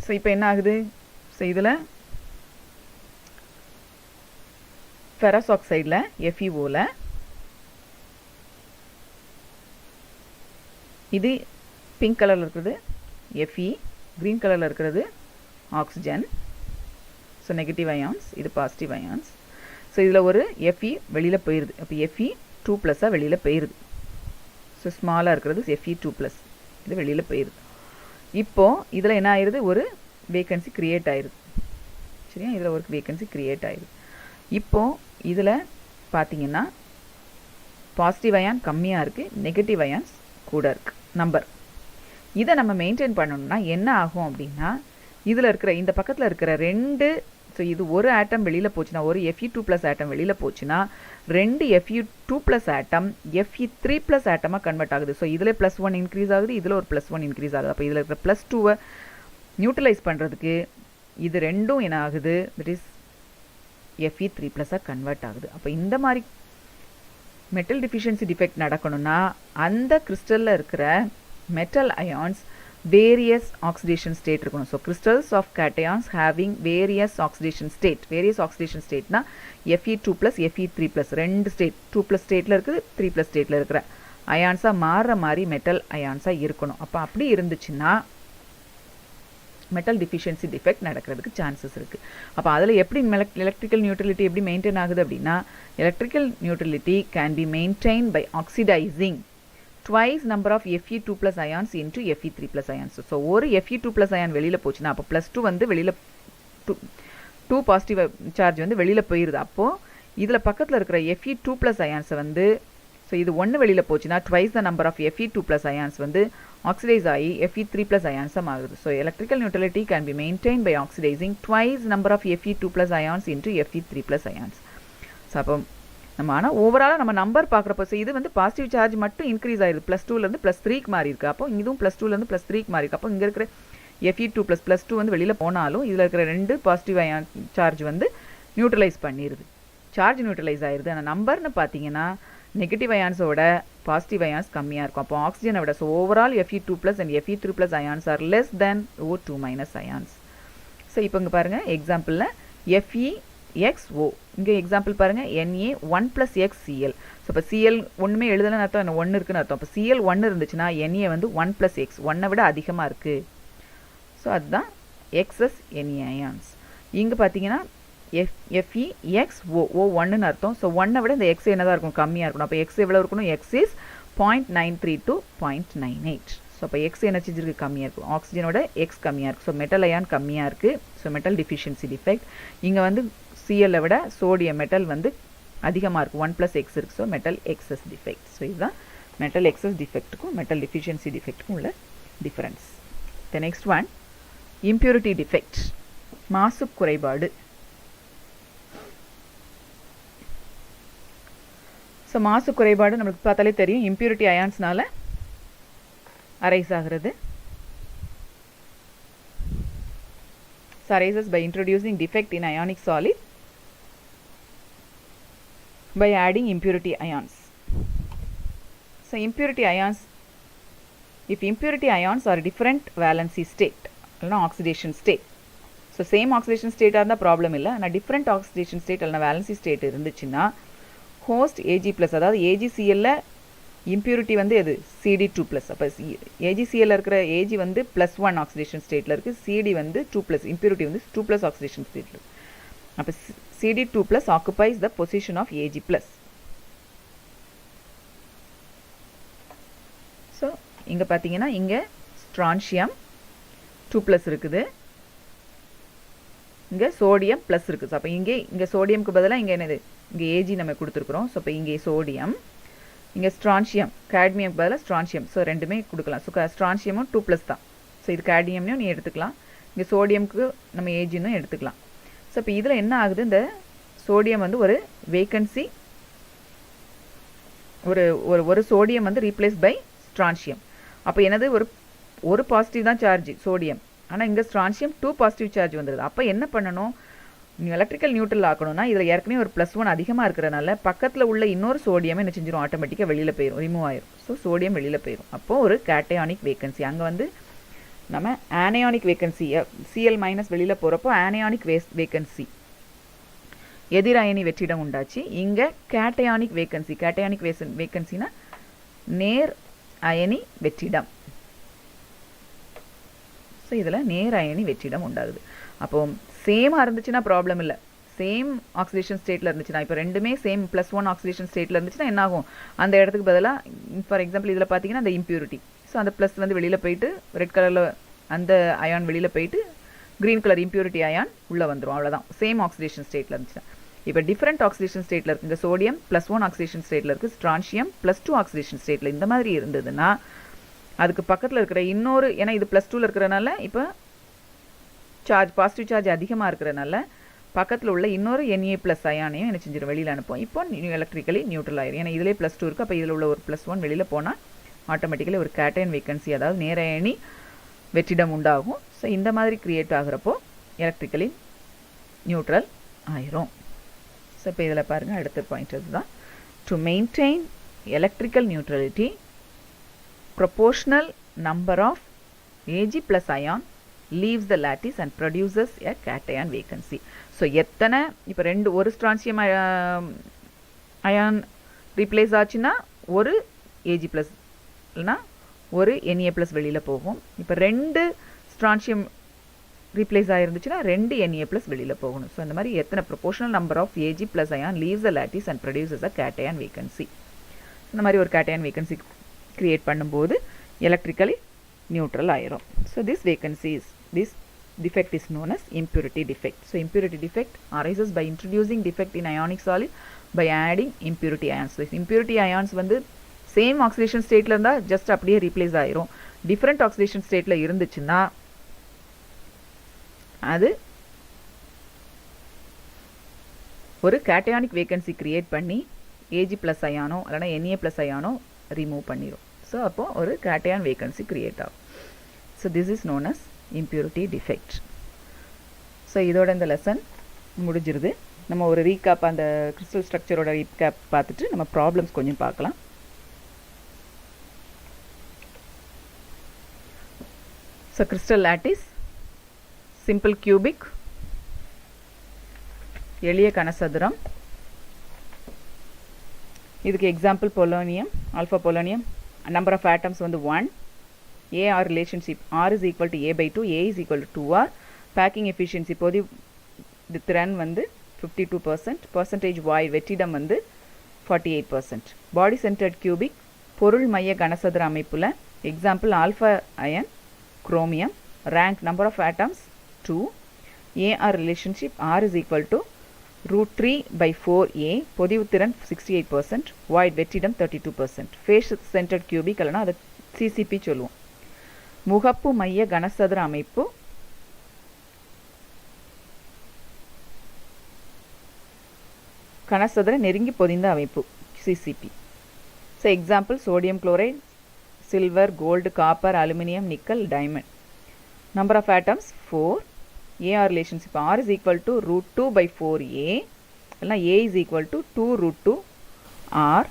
ஸோ இப்போ என்ன ஆகுது, ஸோ இதில் ஃபெரஸ் ஆக்சைடில் FeOவில் இது பிங்க் கலரில் இருக்கிறது Fe, க்ரீன் கலரில் இருக்கிறது ஆக்சிஜன். ஸோ நெகட்டிவ் அயான்ஸ், இது பாசிட்டிவ் அயான்ஸ். ஸோ இதில் ஒரு Fe வெளியில் போயிடுது. அப்போ Fe2+ஆக வெளியில் போயிடுது. ஸோ ஸ்மாலாக இருக்கிறது Fe2+, இது வெளியில் போயிடுது. இப்போது இதில் என்ன ஆயிடுது, ஒரு வேக்கன்சி க்ரியேட் ஆயிடுது. சரியா, இதில் ஒரு வேக்கன்சி க்ரியேட் ஆயிடுது. இப்போது இதில் பார்த்தீங்கன்னா பாசிட்டிவ் அயான் கம்மியாக இருக்குது, நெகட்டிவ் அயான்ஸ் கூட இருக்குது நம்பர். இதை நம்ம மெயின்டைன் பண்ணணும்னா என்ன ஆகும் அப்படின்னா, இதில் இருக்கிற இந்த பக்கத்தில் இருக்கிற ரெண்டு, ஸோ இது ஒரு ஆட்டம் வெளியில் போச்சுன்னா, ஒரு Fe2+ ஆட்டம் வெளியில் போச்சுன்னா, ரெண்டு Fe2+ ஆட்டம் Fe3+ ஆட்டமாக கன்வெர்ட் ஆகுது. ஸோ இதில் +1 இன்க்ரீஸ் ஆகுது, இதில் ஒரு +1 இன்க்ரீஸ் ஆகுது. அப்போ இதில் இருக்கிற +2 நியூட்ரலைஸ் பண்ணுறதுக்கு இது ரெண்டும் என்ன ஆகுது, தட் இஸ் Fe3+ஆக கன்வெர்ட் ஆகுது. அப்போ இந்த மாதிரி மெட்டல் டிஃபிஷியன்சி டிஃபெக்ட் நடக்கணும்னா அந்த கிறிஸ்டலில் இருக்கிற metal ions various oxidation state இருக்கணும். So crystals of cations having various oxidation state. Various oxidation ஸ்டேட்னா Fe2+, Fe3+, ரெண்டு ஸ்டேட், 2+ ஸ்டேட்டில் இருக்குது, 3+ ஸ்டேட்டில் இருக்கிற அயான்ஸாக மாறுற மாதிரி மெட்டல் அயான்ஸாக இருக்கணும். அப்போ அப்படி இருந்துச்சுன்னா மெட்டல் டிஃபிஷியன்சி டிஃபெக்ட் நடக்கிறதுக்கு சான்சஸ் இருக்குது. அப்போ அதில் எப்படி எலக்ட்ரிக்கல் நியூட்ரலிட்டி எப்படி மெயின்டைன் ஆகுது அப்படின்னா, electrical neutrality can be maintain by oxidising twice number of Fe2+ ions into Fe3+ ions. So ஒரு Fe2+ ion வெளியில் போச்சுன்னா அப்போ +2 வந்து வெளியில் 2 பாசிட்டிவ் சார்ஜ் வந்து வெளியில் போயிடுது. அப்போது இதில் பக்கத்தில் இருக்கிற Fe2+ ionsஸை வந்து, ஸோ இது ஒன்று வெளியில் போச்சுன்னா twice the number of Fe2+ ions வந்து ஆக்சிடைஸ் ஆகி Fe3+ ionsஸாக ஆகுது. So electrical neutrality can be maintain by oxidising twice number of Fe2+ ions into Fe3+ ions. So அப்போ நம்ம ஆனால் ஓவராலாக நம்ம நம்பர் பார்க்குறப்போ, ஸோ இது வந்து பாசிட்டிவ் சார்ஜ் மட்டும் இன்க்ரீஸ் ஆயிடுது, +2லேருந்து +3க்கு மாறி இருக்குது. அப்போ இதுவும் +2லேருந்து +3க்கு மாறி இருக்குது. அப்போ இங்கே இருக்கிற Fe2+ +2 வந்து வெளியில் போனாலும் இதில் இருக்கிற ரெண்டு பாசிட்டிவ் அயான் சார்ஜ் வந்து நியூட்ரலைஸ் பண்ணிடுது, சார்ஜ் நியூட்ரலைஸ் ஆயிடுது. ஆனால் நம்பர்னு பார்த்தீங்கன்னா நெகட்டிவ் அயான்ஸோட பாசிட்டிவ் அயான்ஸ் கம்மியாக இருக்கும். அப்போ ஆக்சிஜனை விட, so overall Fe2+ and Fe3+ ions are less then O2- ions. So இப்போ இங்கே பாருங்கள் எக்ஸாம்பிளில் FeXO, இங்கே எக்ஸாம்பிள் பாருங்கள் Na1+XCl. ஸோ இப்போ Cl ஒன்றுமே எழுதலன்னு அர்த்தம், என்ன 1 இருக்குன்னு அர்த்தம். இப்போ Cl 1 இருந்துச்சுன்னா Na வந்து 1+X, 1 விட அதிகமாக இருக்குது. ஸோ அதுதான் எக்ஸஸ் Na அயான்ஸ். இங்கே பார்த்தீங்கன்னா FeXO, O1ன்னு அர்த்தம். ஸோ 1 விட இந்த X என்னதான் இருக்கும், கம்மியாக இருக்கணும். அப்போ X எவ்வளோ இருக்கணும், X இஸ் 0.93 to 0.98. ஸோ அப்போ X என்ன செஞ்சிருக்கு, கம்மியாக இருக்கும். ஆக்சிஜனோட X கம்மியாக இருக்குது. ஸோ மெட்டல் அயான் கம்மியாக இருக்குது. So metal deficiency defect. இங்கே வந்து Cl விட சோடியம் மெட்டல் வந்து அதிகமாக இருக்குது, 1+X இருக்குது. So metal excess defect. So இதுதான் மெட்டல் எக்ஸஸ் டிஃபெக்ட்டுக்கும் மெட்டல் டிஃபிஷியன்சி டிஃபெக்ட்டுக்கும் உள்ள difference. The next one impurity defect, மாசு குறைபாடு. ஸோ மாசு குறைபாடு நம்மளுக்கு பார்த்தாலே தெரியும், இம்ப்யூரிட்டி அயான்ஸ்னால அரைஸ் ஆகிறது. So arises by introducing defect in ionic solid by adding impurity ions. So impurity ions, if impurity ions are different valency state, இல்லைனா oxidation state, so same oxidation state இருந்தால் problem இல்லை, ஆனால் different oxidation state இல்லைனா valency state இருந்துச்சுன்னா host Ag+, அதாவது AgCl impurity வந்து எது, Cd2+. அப்போ AgCl இருக்கிற Ag வந்து +1 ஆக்சிடேஷன் ஸ்டேட்டில் இருக்குது, Cd வந்து 2+, இம்ப்யூரிட்டி வந்து 2+ ஆக்சிடேஷன் ஸ்டேட்டில் இருக்குது. அப்போ Cd2+ occupies the position of Ag+. So இங்கே பார்த்தீங்கன்னா இங்கே ஸ்ட்ரான்ஷியம் 2+ இருக்குது, இங்கே சோடியம் ப்ளஸ் இருக்குது. ஸோ அப்போ இங்கே சோடியம்க்கு பதிலாக இங்கே என்னது, இங்கே Ag நம்ம கொடுத்துருக்குறோம். ஸோ அப்போ இங்கே சோடியம், இங்கே ஸ்ட்ரான்ஷியம், கேட்மியம்க்கு பதிலாக ஸ்ட்ரான்ஷியம். ஸோ ரெண்டுமே கொடுக்கலாம். ஸோ ஸ்ட்ரான்ஷியமும் 2+ தான். ஸோ இது கேட்மியம்னையும் நீ எடுத்துக்கலாம், இங்கே சோடியம்க்கு நம்ம ஏஜினும் எடுத்துக்கலாம். ஸோ இப்போ இதில் என்ன ஆகுது, இந்த சோடியம் வந்து ஒரு வேக்கன்சி, ஒரு சோடியம் வந்து ரீப்ளேஸ் பை ஸ்ட்ரான்ஷியம். அப்போ என்னது, ஒரு பாசிட்டிவ் தான் சார்ஜ் சோடியம், ஆனால் இங்கே ஸ்ட்ரான்ஷியம் 2 பாசிட்டிவ் சார்ஜ் வந்துடுது. அப்போ என்ன பண்ணணும், எலக்ட்ரிக்கல் நியூட்ரல் ஆக்கணும்னா இதில் ஏற்கனவே ஒரு +1 அதிகமாக இருக்கிறனால பக்கத்தில் உள்ள இன்னொு சோடியம் என்ன செஞ்சிடும், ஆட்டோமேட்டிக்காக வெளியில் போயிடும், ரிமூவ் ஆயிரும். ஸோ சோடியம் வெளியில் போயிடும். அப்போது ஒரு கேட்டயானிக் வேக்கன்சி, அங்கே வந்து நம்ம ஆனயானிக் வேக்கன்சி Cl- வெளியில் போகிறப்போ ஆனயானிக் வேக்கன்சி எதிர் அயனி வெற்றிடம் உண்டாச்சு. இங்கே கேட்டயானிக் வேக்கன்சி. கேட்டயானிக் வேக்கன்சினா நேர் அயனி வெற்றிடம். ஸோ இதில் நேர் அயனி வெற்றிடம் உண்டாகுது. அப்போ சேமாக இருந்துச்சுன்னா ப்ராப்ளம் இல்லை. சேம் ஆக்சிடேஷன் ஸ்டேட்டில் இருந்துச்சுன்னா, இப்போ ரெண்டுமே சேம் +1 ஆக்சிடேஷன் ஸ்டேட்டில் இருந்துச்சுன்னா என்ன ஆகும், அந்த இடத்துக்கு பதிலாக ஃபார் எக்ஸாம்பிள் இதில் பார்த்தீங்கன்னா அந்த இம்ப்யூரிட்டி, ஸோ அந்த ப்ளஸ் வந்து வெளியில் போயிட்டு ரெட் கலரில் அந்த அயான் வெளியில் போயிட்டு க்ரீன் கலர் இம்ப்யூரிட்டி அயான் உள்ளே வந்துடும். அவ்வளோதான், சேம் ஆக்சிடேஷன் ஸ்டேட்டில் இருந்துச்சுன்னா. இப்போ டிஃப்ரெண்ட் ஆக்சிடேஷன் ஸ்டேட்டில் இருக்குது. இந்த சோடியம் +1 ஆக்சிடேஷன் ஸ்டேட்டில் இருக்குது, ஸ்ட்ரான்ஷியம் +2 ஆக்சிடேஷன் ஸ்டேட்டில். இந்த மாதிரி இருந்ததுன்னா அதுக்கு பக்கத்தில் இருக்கிற இன்னொரு, ஏன்னா இது +2ல் இருக்கிறனால இப்போ சார்ஜ் பாசிட்டிவ் சார்ஜ் அதிகமாக இருக்கிறனால பக்கத்தில் உள்ள இன்னொரு Na+ அயானையும் என்ன செஞ்சிடும், வெளியில் அனுப்போம். இப்போ எலக்ட்ரிக்கலி நியூட்ரல் ஆயிரும். ஏன்னா இதிலே +2 இருக்குது. அப்போ இதில் உள்ள ஒரு +1 வெளியில் போனால் ஆட்டோமேட்டிக்கலி ஒரு கேட்டையன் வேக்கன்சி, அதாவது நேர அயனி வெற்றிடம் உண்டாகும். ஸோ இந்த மாதிரி கிரியேட் ஆகிறப்போ எலக்ட்ரிக்கலி நியூட்ரல் ஆயிரும். ஸோ இப்போ இதில் பாருங்கள், அடுத்த பாயிண்ட் இதுதான். To maintain electrical neutrality, proportional number of Ag+ ion leaves the lattice and produces a cation vacancy. So எத்தனை இப்போ ஒரு ஸ்ட்ரான்சியம் அயான் ரீப்ளேஸ் ஆச்சுன்னா ஒரு Ag+ இல்லைனா ஒரு Na+ வெளியில் போகும். இப்போ 2 ஸ்ட்ரான்சியம் ரீப்ளேஸ் ஆகிருந்துச்சுன்னா 2 Na+ வெளியில் போகணும். ஸோ இந்த மாதிரி எத்தனை proportional number of Ag+ ion leaves the lattice and produces a cation vacancy. இந்த மாதிரி ஒரு cation vacancy கிரியேட் பண்ணும்போது எலக்ட்ரிக்கலி நியூட்ரல் ஆயிரும். So this defect is known as impurity defect. So impurity defect arises by introducing defect in ionic solid by adding impurity ions. So impurity ions வந்து same oxidation ஸ்டேட்டில் இருந்தால் just அப்படியே replace ஆயிரும். Different oxidation ஸ்டேட்டில் இருந்துச்சுன்னா அது ஒரு cationic vacancy create பண்ணி Ag+ அயானோ இல்லைனா Na+ அயானோ ரிமூவ் பண்ணிடும். ஸோ அப்போது ஒரு கேட்டயான் வேக்கன்சி கிரியேட் ஆகும். So this is known as impurity defect. So இதோட இந்த லெசன் முடிஞ்சிருது. நம்ம ஒரு ரீகேப், அந்த கிறிஸ்டல் ஸ்ட்ரக்சரோட ரீகேப் பார்த்துட்டு நம்ம ப்ராப்ளம்ஸ் கொஞ்சம் பார்க்கலாம். So crystal lattice simple cubic, எளிய கனசதுரம். இதுக்கு example polonium, alpha polonium. Number of atoms வந்து 1. AR relationship R is equal to A/2, A is equal to 2R. Packing efficiency பொதி திறன் வந்து 52%, பர்சன்டேஜ் வாய் வெற்றிடம் வந்து 48%. பாடி சென்டர்ட் கியூபிக், பொருள் மைய கனசதுர அமைப்பில் example alpha iron chromium. Rank number of atoms 2. AR relationship R is equal to √3/4A, பொதிவுத்திறன் 68%, வாய்ட் வெற்றிடம் 32%. ஃபேஸ் சென்டர்ட் கியூபிக் இல்லைனா அதை CCP சொல்லுவோம். முகப்பு மைய கனசதுர அமைப்பு கனசதுர நெருங்கி பொதிந்த அமைப்பு CCP. So example sodium chloride, silver, gold, copper, aluminium, nickel, diamond. Number of atoms 4. AR relationship R is equal to √2/4A இல்லைனா A is equal to 2√2R.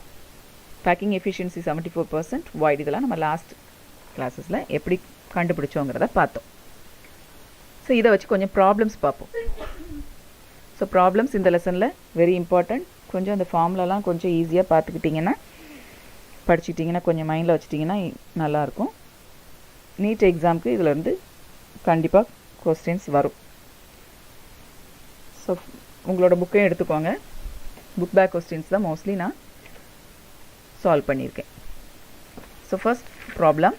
Packing efficiency 74%, void. இதெல்லாம் நம்ம லாஸ்ட் கிளாஸஸில் எப்படி கண்டுபிடிச்சோங்கிறத பார்த்தோம். ஸோ இதை வச்சு கொஞ்சம் problems பார்ப்போம். So problems இந்த லெசனில் வெரி இம்பார்ட்டண்ட். கொஞ்சம் அந்த ஃபார்ம்லலாம் கொஞ்சம் ஈஸியாக பார்த்துக்கிட்டிங்கன்னா, படிச்சுட்டிங்கன்னா, கொஞ்சம் மைண்டில் வச்சுட்டிங்கன்னா நல்லாயிருக்கும். நீட் எக்ஸாமுக்கு இதிலேருந்து கண்டிப்பாக கொஸ்டின்ஸ் வரும். ஸோ உங்களோட புக்கையும் எடுத்துக்கோங்க. புக் பேக் கொஸ்டின்ஸ் தான் மோஸ்ட்லி நான் சால்வ் பண்ணியிருக்கேன். ஸோ ஃபர்ஸ்ட் ப்ராப்ளம்,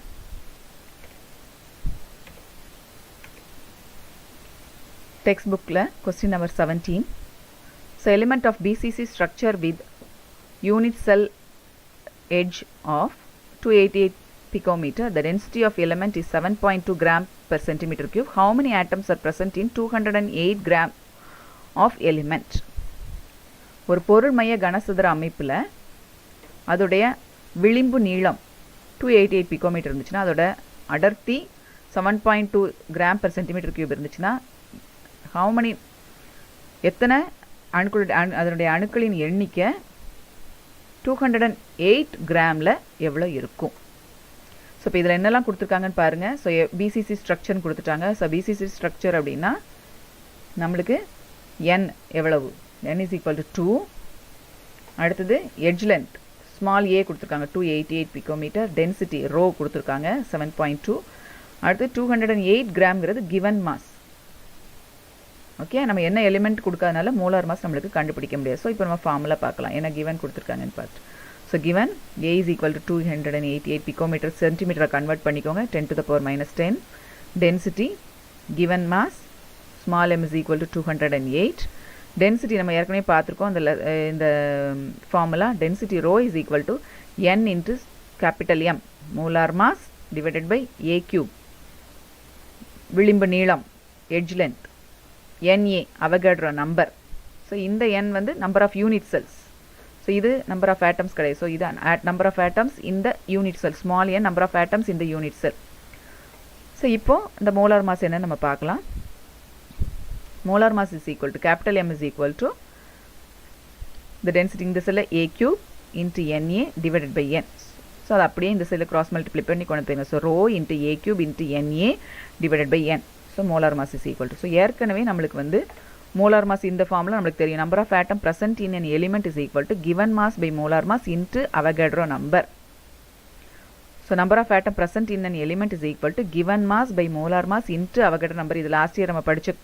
டெக்ஸ்ட் புக்கில் question number 17. So element of BCC structure with unit cell edge of 288 picometer. The density of element is 7.2 gram per centimeter cube. How many atoms are present in 208 gram of element? ஒரு பொருள் மைய கனசதுர அமைப்பில் அதோடைய விளிம்பு நீளம் 288 picometre இருந்துச்சுன்னா, அதோட அடர்த்தி 7.2 கிராம் per centimeter cube இருந்துச்சுன்னா, how many எத்தனை அதனுடைய அணுக்களின் எண்ணிக்கை 208 கிராமில் எவ்வளோ இருக்கும்? ஸோ இப்போ இதில் என்னெல்லாம் கொடுத்துருக்காங்கன்னு பாருங்கள். ஸோ BCC ஸ்ட்ரக்சர்னு கொடுத்துட்டாங்க. ஸோ BCC ஸ்ட்ரக்சர் அப்படின்னா நம்மளுக்கு N எவ்வளவு n is equal to 2. அடுத்தது edge length small a கொடுத்துருக்காங்க 288 picometer, density rho கொடுத்துருக்காங்க 7.2. அடுத்து 208 கிராம்ங்கிறது given mass. ஓகே, நம்ம என்ன எலிமெண்ட் கொடுக்காதனால மோலார் மாஸ் நம்மளுக்கு கண்டுபிடிக்க முடியாது. ஸோ இப்போ நம்ம ஃபார்முலா பார்க்கலாம் என்ன கிவன் கொடுத்துருக்காங்கன்னு பார்த்து. So given a is equal to 288 picometer, சென்டிமீட்டரை கன்வெர்ட் பண்ணிக்கோங்க 10 to the power minus 10. Density given mass small m is equal to 208. Density நம்ம ஏற்கனவே பார்த்துருக்கோம் இந்த formula. Density rho is equal to n into capital M molar mass divided by a cube. விளிம்பு நீளம் edge length NA Avogadro number. So இந்த n வந்து number of unit cells. So இது number of atoms கிடையாது. So இது number of atoms இந்த unit cell. Small n number of atoms இந்த unit cell. So இப்போ இந்த மோலார் மாஸ் என்ன நம்ம பார்க்கலாம். Molar mass is equal to capital M is equal to இந்த டென்சிட்டி இந்த செல்ல a cube into NA divided by n. So அது அப்படியே இந்த செல்லை கிராஸ் மல்டிப்ளை பண்ணி கொண்டு போயிருங்க. So rho into a cube into NA divided by n. So molar mass is equal to. So ஏற்கனவே நம்மளுக்கு வந்து மோலார் மாஸ் இந்த ஃபார்முலா நம்மளுக்கு தெரியும். Number of atom present in an element is equal to given mass by molar mass into Avogadro number. So number of atom present in an element is equal to given mass by molar mass into Avogadro number. இது last year நம்ம படித்த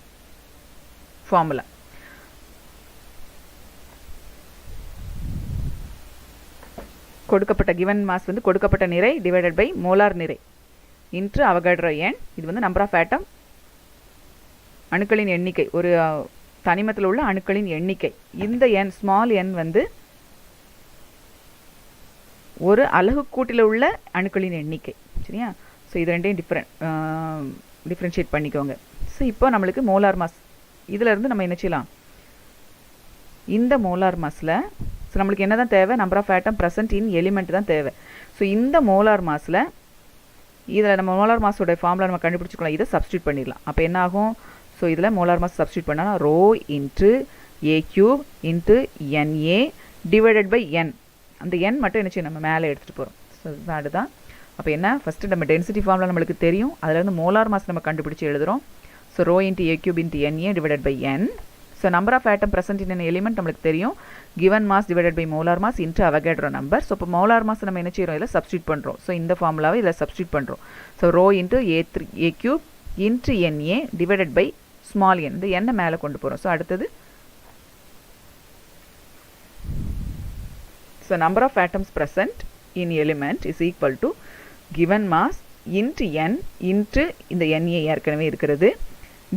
formula. கொடுக்கப்பட்ட given mass வந்து கொடுக்கப்பட்ட நிறை divided by molar நிறை into Avogadro n. இது வந்து நம்பர் ஆஃப் ஆட்டம் அணுக்களின் எண்ணிக்கை, ஒரு தனிமத்தில் உள்ள அணுக்களின் எண்ணிக்கை. இந்த n ஸ்மால் n வந்து ஒரு அலகு கூட்டில் உள்ள அணுக்களின் எண்ணிக்கை. சரியா? ஸோ இது ரெண்டையும் டிஃப்ரென்ஷியேட் பண்ணிக்கோங்க. ஸோ இப்போ நம்மளுக்கு மோலார் மாஸ் இதிலேருந்து நம்ம என்ன செய்யலாம். இந்த மோலார் மாஸில் ஸோ நம்மளுக்கு என்ன தான் தேவை, number of atom present in element தான் தேவை. ஸோ இந்த மோலார் மாஸில் இதில் நம்ம மோலார் மாஸோட ஃபார்முலா நம்ம கண்டுபிடிச்சிக்கலாம். இதை சப்ஸ்டியூட் பண்ணிடலாம். அப்போ என்ன ஆகும், ஸோ இதில் மோலார் மாஸ் சப்ஸ்டியூட் பண்ணால் rho into a cube into NA divided by n. அந்த n மட்டும் என்ன செய்யும் நம்ம மேலே எடுத்துகிட்டு போகிறோம். ஸோ அதுதான். அப்போ என்ன, ஃபஸ்ட்டு நம்ம டென்சிட்டி ஃபார்முலா நம்மளுக்கு தெரியும். அதில் வந்து மோலார் மாஸ் நம்ம கண்டுபிடிச்சி எழுதுகிறோம். So rho into a cube into NA divided by n. So number of atom present in element நம்மளுக்கு தெரியும். given mass divided by molar mass into Avogadro number. So இப்போ மோலார் மாஸ் நம்ம என்ன செய்கிறோம், இதில் சப்ஸ்டியூட் பண்ணுறோம். ஸோ இந்த ஃபார்முலாவை இதில் சப்ஸ்டியூட் பண்ணுறோம். So rho into a cube into NA divided by small n. இந்த n மேலே கொண்டு போகிறோம். ஸோ அடுத்தது so number of atoms present in element is equal to given mass into n into இந்த NA ஏற்கனவே இருக்கிறது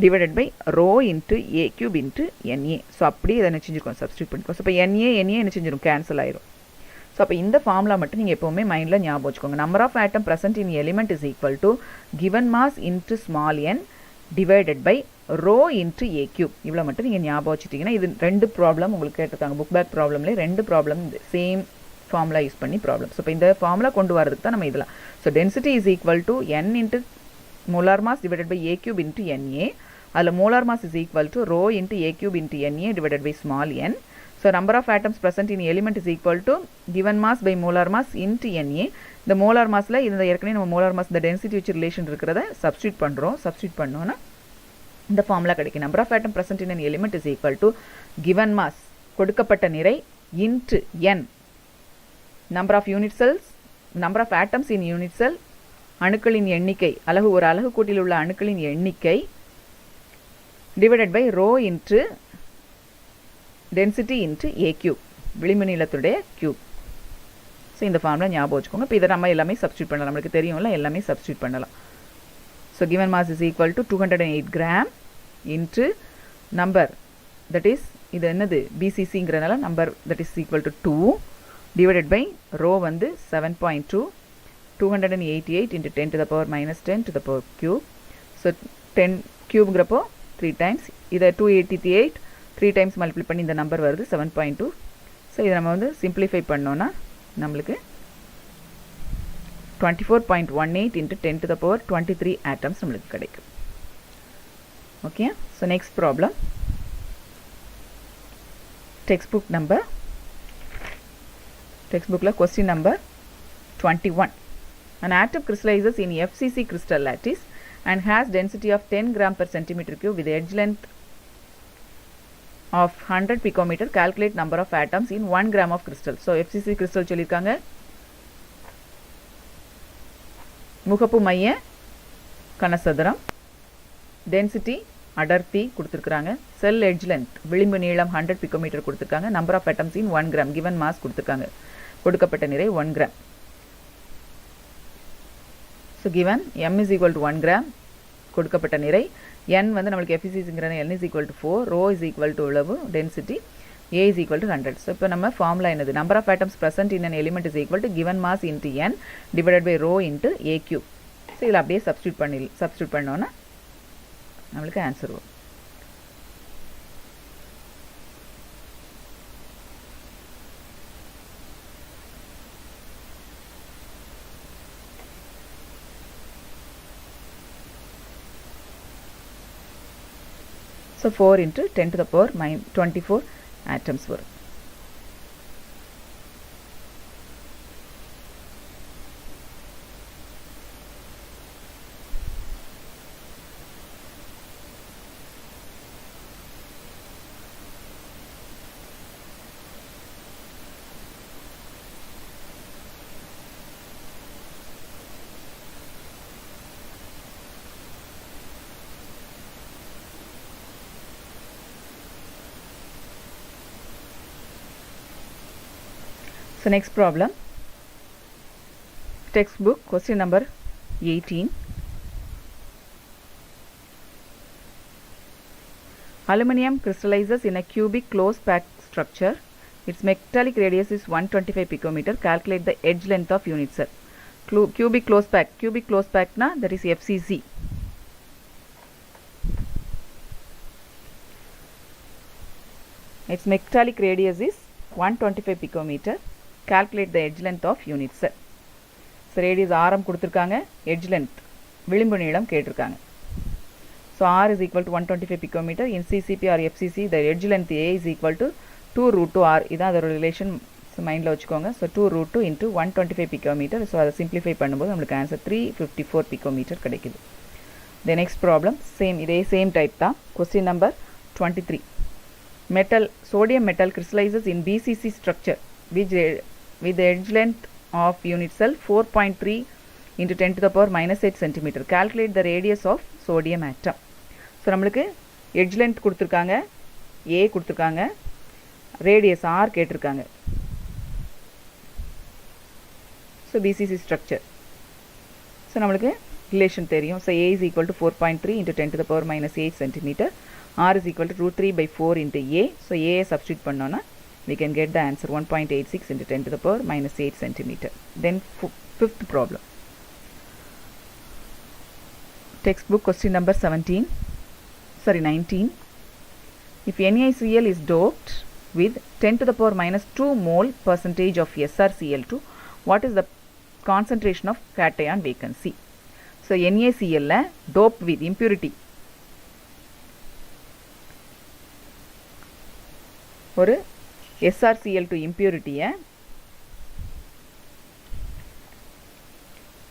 divided by rho into a cube into NA. So அப்படியே இதை என்ன செஞ்சுருக்கோம், சப்ஸ்டியூட் பண்ணிக்கோம். ஸோ இப்போ NA என்ன செஞ்சிடும், கேன்சல் ஆயிரும். ஸோ அப்போ இந்த ஃபார்முலா மட்டும் நீங்கள் எப்போவுமே மைண்டில் ஞாபகம் வச்சுக்கோங்க. Number of atom present in element is equal to given mass into small n divided by rho into a cube. இவ்வளோ மட்டும் நீங்கள் ஞாபகம் வச்சுட்டிங்கன்னா, இது ரெண்டு ப்ராப்ளம் உங்களுக்கு கேட்டிருக்காங்க. புக் பேக் ப்ராப்ளம்லேயே ரெண்டு ப்ராப்ளம் சேம் ஃபார்முலா யூஸ் பண்ணி ப்ராப்ளம். ஸோ இப்போ இந்த ஃபார்முலா கொண்டு வரதுக்கு தான் நம்ம இதெல்லாம். So density is equal to n into molar mass divided by a cube into NA. அதில் molar mass is equal to rho into a cube into NA divided by small n. So number of atoms present in element is equal to given mass by molar mass into NA. இந்த molar massல இந்த ஏற்கனவே நம்ம molar mass இந்த density வச்சு relation இருக்கிறத substitute பண்ணுறோம். Substitute பண்ணோன்னா இந்த ஃபார்முலா கிடைக்கும். Number of atom present in an element is equal to given mass கொடுக்கப்பட்ட நிறை into n number of unit cells, number of atoms in unit cell, அணுக்களின் எண்ணிக்கை, ஒரு அலகு கூட்டில் உள்ள அணுக்களின் எண்ணிக்கை divided by rho into density into a cube, விளிம்பு நீளத்துடைய cube. ஸோ இந்த ஃபார்முலா ஞாபகம் வச்சுக்கோங்க. இப்போ இதை நம்ம எல்லாமே சப்ஸ்டியூட் பண்ணலாம். நம்மளுக்கு தெரியும்ல, எல்லாமே சப்ஸ்டியூட் பண்ணலாம். So given mass is equal to 208 gram into number, that is இது என்னது BCCங்கிறனால number that is equal to 2 divided by rho வந்து 7.2, 288 into 10 to the power minus 10 to the power cube. So 10 cube-ங்கிறப்போ 3 times, இதை 288 3 times multiply பண்ணி இந்த number வருது 7.2. So இதை நம்ம வந்து சிம்பிளிஃபை பண்ணோன்னா நம்மளுக்கு 24.18 into 10 to the power 23 atoms நம்மளுக்கு கிடைக்கும். ஓகே, ஸோ நெக்ஸ்ட் ப்ராப்ளம் textbookல question number 21. An atom crystallizes in FCC crystal lattice and has density of 10 gram per centimeter cube with edge length of 100 picometer, calculate number of atoms in 1 gram of crystal. So FCC crystal சொல்லிருக்காங்க. முகப்பு மைய கனசதுரம், density அடர்த்தி கொடுத்திருக்காங்க, cell edge length விளிம்பு நீளம் 100 picometer கொடுத்திருக்காங்க, number of atoms in 1 gram, given mass கொடுத்திருக்காங்க, கொடுக்கப்பட்ட நிறை 1 gram. So given m is equal to 1 gram, கொடுக்கப்பட்ட நிறை, n வந்து நம்மளுக்கு efficiencyங்கிறது n is equal to 4, rho is equal to அளவு, density, a is equal to 100. So இப்போ நம்ம formula என்னது, number of atoms present in an element is equal to given mass into n divided by rho into a cube. So இதில் அப்படியே substitute பண்ணோன்னா நம்மளுக்கு answer வரும். So 4 into 10 to the power minus 24 atoms வரும். So next problem, textbook question number 18. Aluminium crystallizes in a cubic close packed structure. Its metallic radius is 125 picometer. Calculate the edge length of unit cell. Cubic close packed na, that is FCC. Its metallic radius is 125 picometer. Calculate the edge length of unit cell. So radius ஆரம் கொடுத்திருக்காங்க, edge length விளிம்பு நீளம் கேட்டிருக்காங்க. So r is equal to 125 picometer. In CCP or FCC, the edge length A is equal to 2 root 2 r. இதான் அதோட relation மைண்டில் வச்சுக்கோங்க. So 2 root 2 into 125 picometer. So அதை சிம்பிளிஃபை பண்ணும்போது நம்மளுக்கு ஆன்சர் 354 picometer கிடைக்குது. The next problem, இதே same type தான். Question number 23. Sodium metal crystallizes in BCC structure with the edge length of unit cell 4.3 into 10 to the power minus 8 centimeter. Calculate the radius of sodium atom. So நம்மளுக்கு edge length கொடுத்திருக்காங்க, A கொடுத்திருக்காங்க, radius R கேட்டிருக்காங்க. So BCC structure. So நம்மளுக்கு relation தெரியும். So A is equal to 4.3 into 10 to the power minus 8 centimeter. R is equal to root 3 by 4 into A. So A substitute பண்ணோன்னா we can get the answer 1.86 into 10 to the power minus 8 centimeter. Then fifth problem. Textbook question number 19. If NaCl is doped with 10 to the power minus 2 mole percentage of SrCl2, what is the concentration of cation vacancy? So NaCl doped with impurity, ஒரு SrCl2 impurity-ய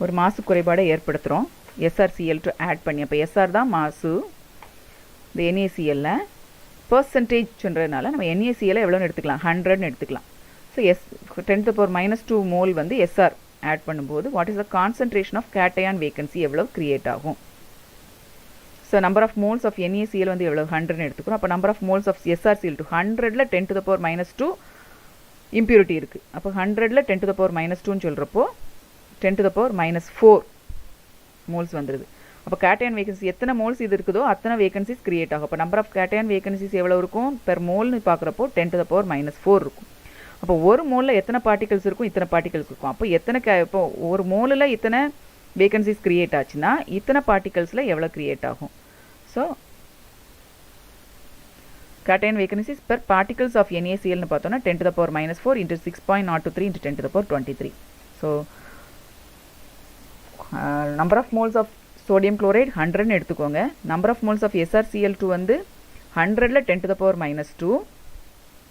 ஒரு மாசு குறைபாடை ஏற்படுத்துகிறோம். SrCl2 add பண்ணி, அப்போ SR தான் மாசு, இந்த NaCl percentage சொல்கிறதுனால நம்ம NaCl எவ்வளோன்னு எடுத்துக்கலாம், 100ன்னு எடுத்துக்கலாம். So 10 to the power minus 2 mole வந்து SR ஆட் பண்ணும்போது what is the concentration of cation vacancy எவ்வளோ கிரியேட் ஆகும். So number of moles of NaCl வந்து எவ்வளோ 100ன்னு எடுத்துக்கிறோம். அப்போ number of moles of SrCl2 100ல் 10 to the power minus 2 impurity இருக்குது. அப்போ 100ல் 10 to the power minus 2ன்னு சொல்கிறப்போ 10 to the power minus 4 moles வந்துடுது. அப்போ கேட்டையான் வேகன்சி எத்தனை மோல்ஸ் இது இருக்குதோ அத்தனை வேகன்சிஸ் கிரியேட் ஆகும். அப்போ நம்பர் ஆஃப் கேட்டையான் வேகன்சிஸ் எவ்வளோ இருக்கும் பெர் மோல்னு பார்க்குறப்போ 10 to the power minus 4 இருக்கும். அப்போ ஒரு மோலில் எத்தனை பார்ட்டிகல்ஸ் இருக்கும், இத்தனை பார்ட்டிகல்ஸ் இருக்கும். அப்போ இப்போ ஒரு மோலில் இத்தனை வேகன்சிஸ் கிரியேட் ஆச்சுன்னா இத்தனை பார்ட்டிகல்ஸில் எவ்வளோ கிரியேட் ஆகும். So cation vacancies per particles of NaCl னு பார்த்தோன்னா 10 to the power minus 4 into 6.023 into 10 to the power 23. So number of moles of sodium chloride 100 னு எடுத்துக்கோங்க. number of moles of SrCl2 வந்து 100ல் 10 to the power minus 2,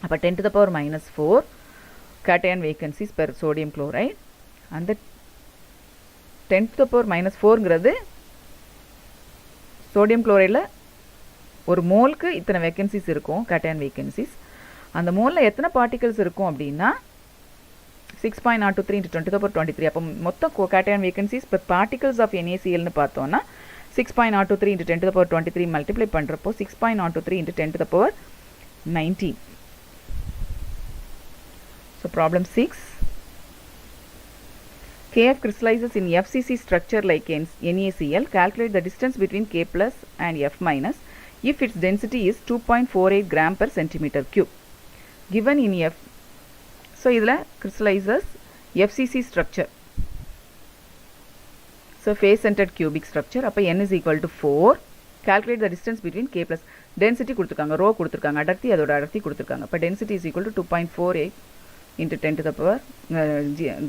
அப்போ 10 to the power minus 4 cation vacancies per sodium chloride. அந்த 10 to the power minus 4ங்கிறது sodium குளோரைடில் ஒரு மோலுக்கு இத்தனை வேக்கன்சிஸ் இருக்கும், கேட்டையான் வேக்கன்சிஸ். அந்த மோலில் எத்தனை பார்ட்டிகல்ஸ் இருக்கும் அப்படின்னா 6.023 × 10^23. அப்போ மொத்தம் cation vacancies per particles of NaClன்னு பார்த்தோன்னா 6.023 × 10^23 மல்டிப்ளை பண்ணுறப்போ 6.023 × 10^19. So problem 6. Kf crystallizes in FCC structure like NaCl. Calculate the distance between K plus and F minus if its density is 2.48 gram per centimeter cube. Given in F. So இதில் crystallizes FCC structure. So face centered cubic structure. அப்போ n is equal to 4. Calculate the distance between K plus. Density கொடுத்துருக்காங்க, row கொடுத்துருக்காங்க, அடர்த்தி அதோட அடர்த்தி கொடுத்துருக்காங்க. அப்போ density is equal to 2.48 into 10 to the power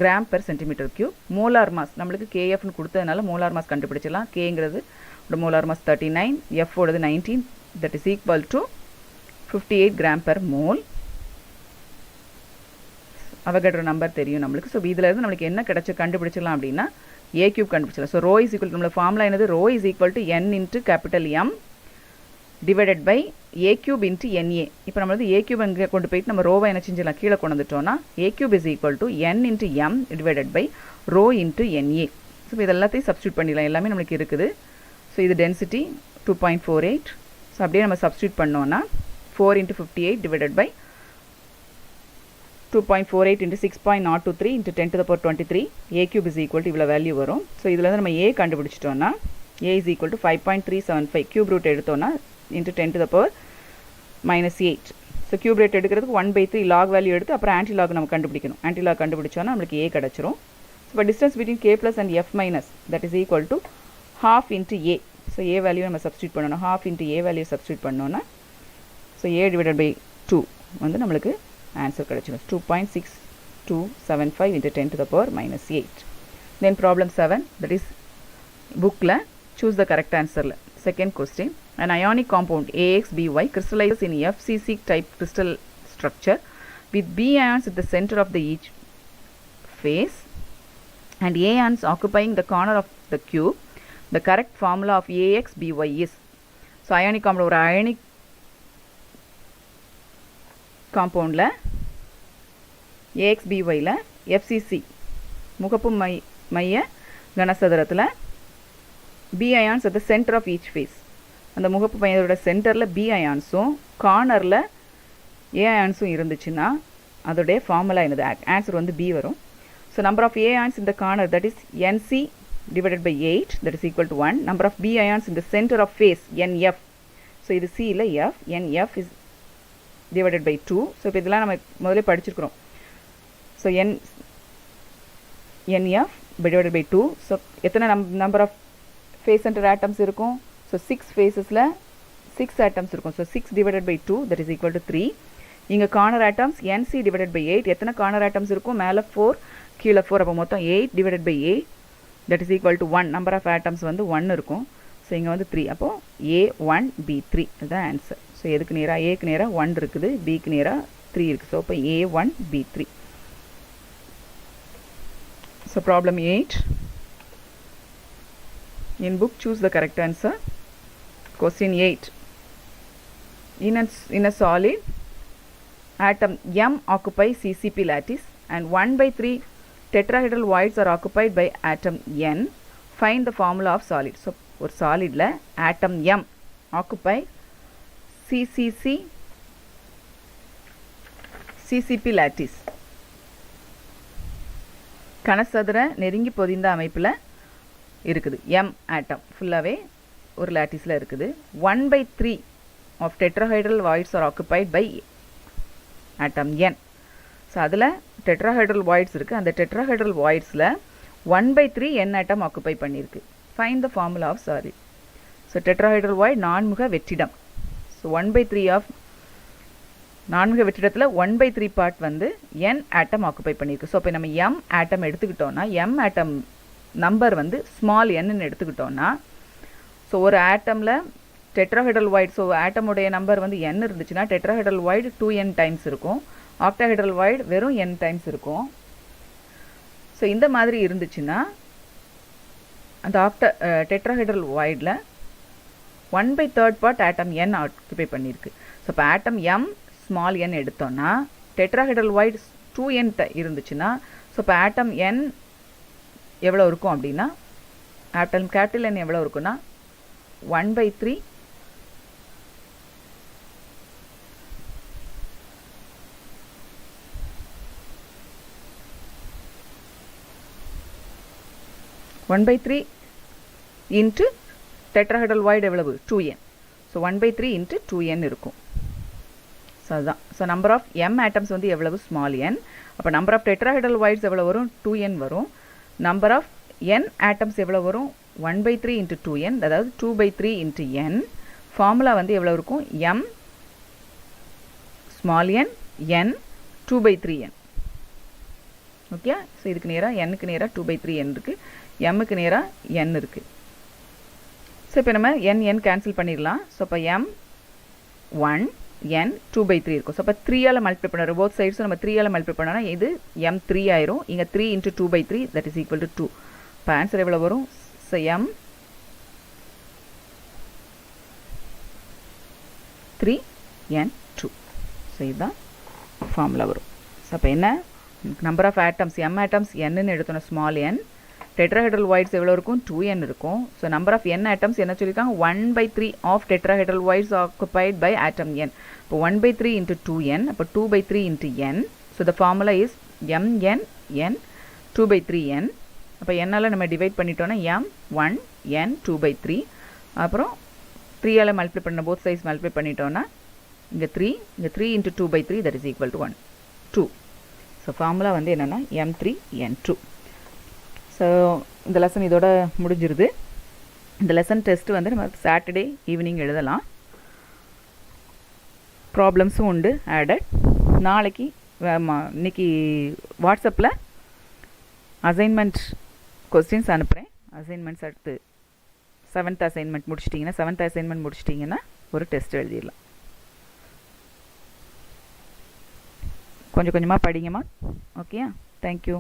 gram per centimeter cube. Molar mass நம்மளுக்கு KF னு கொடுத்ததுனால molar mass கண்டுபிடிச்சிடலாம். Kங்கிறது molar mass 39, F ஓடது 19, that is equal to 58 gram per mole. Avogadro number தெரியும் நம்மளுக்கு. ஸோ இதில் இருந்து நம்மளுக்கு என்ன கிடைச்சி கண்டுபிடிச்சிடலாம் அப்படின்னா A cube கண்டுபிடிச்சிடலாம். So rho is equal to நம்மளுக்கு ஃபார்முலா என்னது, rho is equal to n into capital M divided by A cube into NA. இப்போ நம்ம வந்து A cube அங்கே கொண்டு போயிட்டு நம்ம ரோவை என்ன செஞ்சிடலாம், கீழே கொண்டு வந்துட்டோம்னா A cube is equal to n into M divided by rho into NA. So இது எல்லாத்தையும் சப்ஸ்டியூட் பண்ணிடலாம், எல்லாமே நம்மளுக்கு இருக்குது. ஸோ இது டென்சிட்டி 2.48. ஸோ அப்படியே நம்ம சப்ஸ்டியூட் பண்ணோன்னா 4 × 58 divided by 2.48 into 6.023 into 10 to the power 23. A cube is equal to இவ்வளோ வேல்யூ வரும். ஸோ இதில் வந்து நம்ம A கண்டுபிடிச்சிட்டோன்னா A is equal to 5.375. Cube root எடுத்தோன்னா into 10 to the power -8. So cube root எடுக்கிறதுக்கு 1/3 லாக் வேல்யூ எடுத்து அப்புறம் ஆன்டி லாக் நம்ம கண்டுபிடிக்கணும். ஆன்டி லாக் கண்டுபிடிச்சோன்னா நம்மளுக்கு A கிடச்சிரும். ஸோ இப்போ distance between K plus and F minus that is equal to half into A. So A value நம்ம substitute பண்ணணும். half into A value substitute பண்ணோன்னா ஸோ A divided by 2 வந்து நம்மளுக்கு answer கிடைச்சிடும். 2.6275 into 10 to the power -8. Then problem 7, that is bookல choose the correct answer. Second question, an ionic compound AXBY crystallizes in FCC type crystal structure with B ions at the center of the each face and A ions occupying the corner of the cube. The correct formula of AXBY is. So ionic compound ஒரு ionic காம்பவுண்டில் AXBYல FCC முகப்பு மைய கனசதுரத்தில் B ions at the center of each face. அந்த முகப்பு மையத்தோட சென்டரில் B ionsும் கார்னரில் A ionsும் இருந்துச்சுன்னா அதோடைய formula என்னது, ஆன்சர் வந்து B வரும். So number of A ions in the corner that is NC divided by 8 that is equal to 1. Number of B ions in the center of face NF. So இது Cல F, NF is divided by 2. So இப்போ இதெல்லாம் நம்ம முதல்ல படிச்சிருக்கிறோம். So NF divided by 2. So எத்தனை number of face centre atoms இருக்கும், so 6 ஃபேஸஸில் 6 ஆட்டம்ஸ் இருக்கும். So 6 divided by 2 that is equal to 3. இங்கே corner atoms NC divided by 8. எத்தனை கார்னர் ஆட்டம்ஸ் இருக்கும், மேலே 4 கீழே 4, அப்போ மொத்தம் 8 divided by 8 that is equal to 1. Number of atoms வந்து 1 இருக்கும். ஸோ இங்கே வந்து 3, அப்போது A1B3 இதுதான் ஆன்சர். ஸோ எதுக்கு நேராக, ஏக்கு நேராக 1 இருக்குது, பிக்கு நேராக 3 இருக்குது. ஸோ இப்போ A1B3. So problem 8. In book choose the correct answer. Question 8. In a solid, atom M occupies CCP lattice and 1/3 tetrahedral voids are occupied by atom N. Find the formula of solid. So ஒரு solidல atom M occupy CCP lattice. கனசதுர நெருங்கி பொதிந்த அமைப்பில் இருக்குது. M ஆட்டம் ஃபுல்லாகவே ஒரு லாட்டிஸில் இருக்குது. 1/3 of tetrahedral voids are occupied by atom N. So அதில் tetrahedral voids இருக்குது. அந்த டெட்ராஹைட்ரல் வாய்ட்ஸில் 1/3 N ஆட்டம் ஆக்குபை பண்ணியிருக்கு. Find the formula of solid. So tetrahedral void நான்முக வெற்றிடம். ஸோ 1/3 ஆஃப் நான்முக வெற்றிடத்தில் 1/3 பார்ட் வந்து N ஆட்டம் ஆக்குபை பண்ணியிருக்கு. ஸோ இப்போ நம்ம M ஆட்டம் எடுத்துக்கிட்டோன்னா M ஆட்டம் நம்பர் வந்து ஸ்மால் Nன்னு எடுத்துக்கிட்டோன்னா, ஸோ ஒரு ஆட்டமில் டெட்ராஹைட்ரல் வாய்ட், ஸோ ஆட்டமுடைய நம்பர் வந்து N இருந்துச்சுன்னா டெட்ராஹைட்ரல் வாய்டு 2N டைம்ஸ் இருக்கும், ஆக்டாஹைட்ரல் வாய்டு வெறும் N டைம்ஸ் இருக்கும். ஸோ இந்த மாதிரி இருந்துச்சுன்னா அந்த டெட்ராஹைட்ரல் வாய்டில் 1/3 பார்ட் ஆட்டம் n ஆக்குபை பண்ணியிருக்கு. ஸோ இப்போ ஆட்டம் m ஸ்மால் n எடுத்தோன்னா டெட்ராஹைட்ரல் வைட் 2n இருந்துச்சுன்னா ஸோ இப்போ ஆட்டம் n எவ்வளோ இருக்கும் அப்படின்னா ஆட்டம் கேபிட்டல் n எவ்வளோ இருக்குன்னா 1/3 1/3 இன்ட்டு டெட்ராஹைட்ரல் வைட் எவ்வளவு 2n. ஸோ 1/3 இன்ட்டு 2n இருக்கும். ஸோ அதுதான். So number of m atoms வந்து எவ்வளவு ஸ்மால் n. அப்போ நம்பர் ஆஃப் டெட்ராஹைட்ரல் வைட்ஸ் எவ்வளோ வரும் 2n வரும். நம்பர் ஆஃப் n ஆட்டம்ஸ் எவ்வளோ வரும் 1/3 இன்ட்டு 2n, அதாவது 2/3 இன்ட்டு n. ஃபார்முலா வந்து எவ்வளோ இருக்கும் m small n n 2/3n. Okay. So இதுக்கு நேராக n-க்கு நேராக 2/3n இருக்குது, m-க்கு நேராக n இருக்குது. ஸோ இப்போ நம்ம n கேன்சல் பண்ணிடலாம். ஸோ இப்போ m 1 n 2/3 இருக்கும். ஸோ அப்போ 3ஆல் மல்டிப்ளை பண்ணுறோம். போத் சைட்ஸும் நம்ம 3ஆல் மல்டிப்ளை பண்ணோன்னா இது m 3 ஆயிரும். இங்கே 3 into 2/3 that is equal to 2. இப்போ ஆன்சர் எவ்வளோ வரும்? So m 3n2. ஸோ இதுதான் ஃபார்முலா வரும். ஸோ அப்போ என்ன number of atoms m atoms n எடுத்தோன்னா ஸ்மால் n, டெட்ராஹைட்ரல் வைட்ஸ் எவ்வளோ இருக்கும் 2n இருக்கும். So number of n atoms என்ன சொல்லியிருக்காங்க 1/3 of tetrahedral voids occupied by atom n. இப்போ 1/3 இன்ட்டு 2n, அப்போ 2/3 into n. So the formula is mn n 2/3n. அப்போ n-ஆல் நம்ம டிவைட் பண்ணிட்டோன்னா m 1 n 2/3. அப்புறம் 3ஆல் மல்டிப்ளை பண்ண போத் சைஸ் மல்டிப்ளை பண்ணிட்டோன்னா இங்கே 3 into 2/3 that is equal to 1 2. So formula வந்து என்னென்னா m3n2. ஸோ இந்த லெசன் இதோட முடிஞ்சிருது. இந்த லெசன் டெஸ்ட் வந்து நம்ம சாட்டர்டே ஈவினிங் எழுதலாம். ப்ராப்ளம்ஸும் உண்டு ஆடட். நாளைக்கு இன்னைக்கு வாட்ஸ்அப்பில் அசைன்மெண்ட் கொஸ்டின்ஸ் அனுப்புகிறேன். அசைன்மெண்ட்ஸ் அடுத்து 7th அசைன்மெண்ட் முடிச்சிட்டிங்கன்னா ஒரு டெஸ்ட் எழுதிடலாம். கொஞ்சம் கொஞ்சமாக படிங்கம்மா. ஓகேயா? தேங்க்யூ.